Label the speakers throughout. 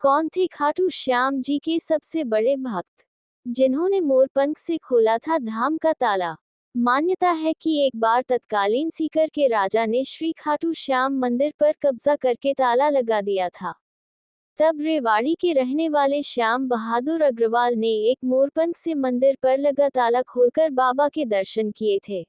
Speaker 1: कौन थे खाटू श्याम जी के सबसे बड़े भक्त, जिन्होंने मोरपंख से खोला था धाम का ताला? मान्यता है कि एक बार तत्कालीन सीकर के राजा ने श्री खाटू श्याम मंदिर पर कब्जा करके ताला लगा दिया था। तब रेवाड़ी के रहने वाले श्याम बहादुर अग्रवाल ने एक मोरपंख से मंदिर पर लगा ताला खोलकर बाबा के दर्शन किए थे।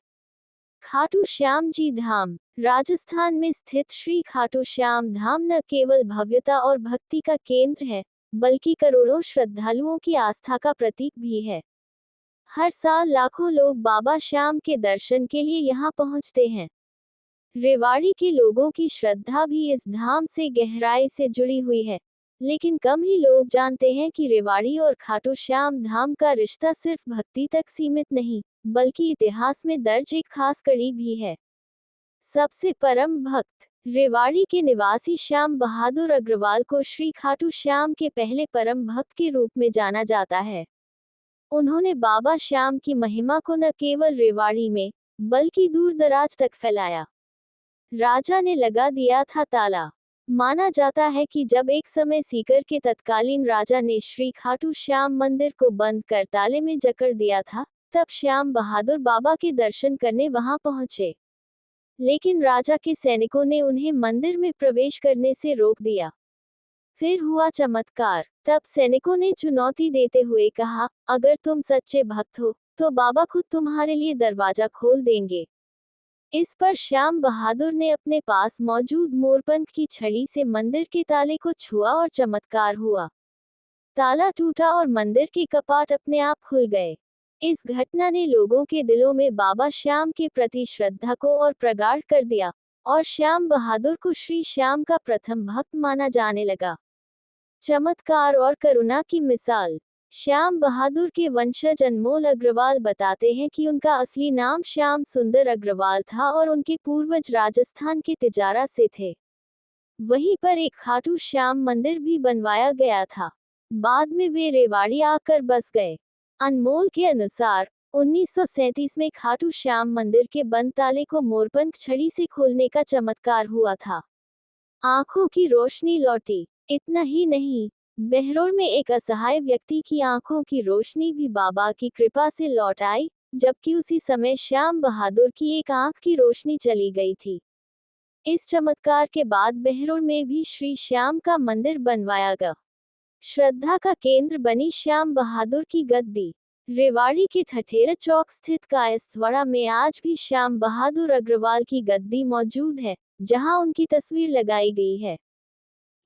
Speaker 1: खाटू श्याम जी धाम, राजस्थान में स्थित श्री खाटू श्याम धाम न केवल भव्यता और भक्ति का केंद्र है, बल्कि करोड़ों श्रद्धालुओं की आस्था का प्रतीक भी है। हर साल लाखों लोग बाबा श्याम के दर्शन के लिए यहाँ पहुँचते हैं। रेवाड़ी के लोगों की श्रद्धा भी इस धाम से गहराई से जुड़ी हुई है, लेकिन कम ही लोग जानते हैं कि रेवाड़ी और खाटू श्याम धाम का रिश्ता सिर्फ भक्ति तक सीमित नहीं, बल्कि इतिहास में दर्ज एक खास कड़ी भी है। सबसे परम भक्त, रेवाड़ी के निवासी श्याम बहादुर अग्रवाल को श्री खाटू श्याम के पहले परम भक्त के रूप में जाना जाता है। उन्होंने बाबा श्याम की महिमा को न केवल रेवाड़ी में, बल्कि दूर दराज तक फैलाया। राजा ने लगा दिया था ताला। माना जाता है कि जब एक समय सीकर के तत्कालीन राजा ने श्री खाटू श्याम मंदिर को बंद कर ताले में जकड़ दिया था, तब श्याम बहादुर बाबा के दर्शन करने वहां पहुंचे। लेकिन राजा के सैनिकों ने उन्हें मंदिर में प्रवेश करने से रोक दिया। फिर हुआ चमत्कार। तब सैनिकों ने चुनौती देते हुए कहा, अगर तुम सच्चे भक्त हो, तो बाबा खुद तुम्हारे लिए दरवाजा खोल देंगे। इस पर श्याम बहादुर ने अपने पास मौजूद मोरपंख की छड़ी से मंदिर के ताले को छुआ और चमत्कार हुआ। ताला टूटा और मंदिर के कपाट अपने आप खुल गए। इस घटना ने लोगों के दिलों में बाबा श्याम के प्रति श्रद्धा को और प्रगाढ़ कर दिया, और श्याम बहादुर को श्री श्याम का प्रथम भक्त माना जाने लगा। चमत्कार और करुणा की मिसाल। श्याम बहादुर के वंशज अनमोल अग्रवाल बताते हैं कि उनका असली नाम श्याम सुंदर अग्रवाल था और उनके पूर्वज राजस्थान के तिजारा से थे। वहीं पर एक खाटू श्याम मंदिर भी बनवाया गया था। बाद में वे रेवाड़ी आकर बस गए। अनमोल के अनुसार 1937 में खाटू श्याम मंदिर के बंद ताले को मोरपंख छड़ी से खोलने का चमत्कार हुआ था। आंखों की रोशनी लौटी। इतना ही नहीं, बहरोर में एक असहाय व्यक्ति की आंखों की रोशनी भी बाबा की कृपा से लौट आई, जबकि उसी समय श्याम बहादुर की एक आंख की रोशनी चली गई थी। इस चमत्कार के बाद बहरोर में भी श्री श्याम का मंदिर बनवाया गया। श्रद्धा का केंद्र बनी श्याम बहादुर की गद्दी। रेवाड़ी के ठठेरा चौक स्थित कायस्थवाड़ा में आज भी श्याम बहादुर अग्रवाल की गद्दी मौजूद है, जहां उनकी तस्वीर लगाई गई है।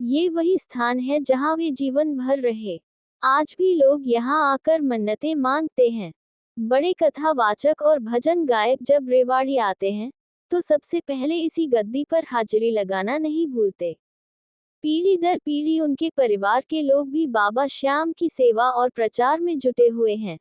Speaker 1: ये वही स्थान है जहां वे जीवन भर रहे। आज भी लोग यहां आकर मन्नतें मांगते हैं। बड़े कथावाचक और भजन गायक जब रेवाड़ी आते हैं, तो सबसे पहले इसी गद्दी पर हाजिरी लगाना नहीं भूलते। पीढ़ी दर पीढ़ी उनके परिवार के लोग भी बाबा श्याम की सेवा और प्रचार में जुटे हुए हैं।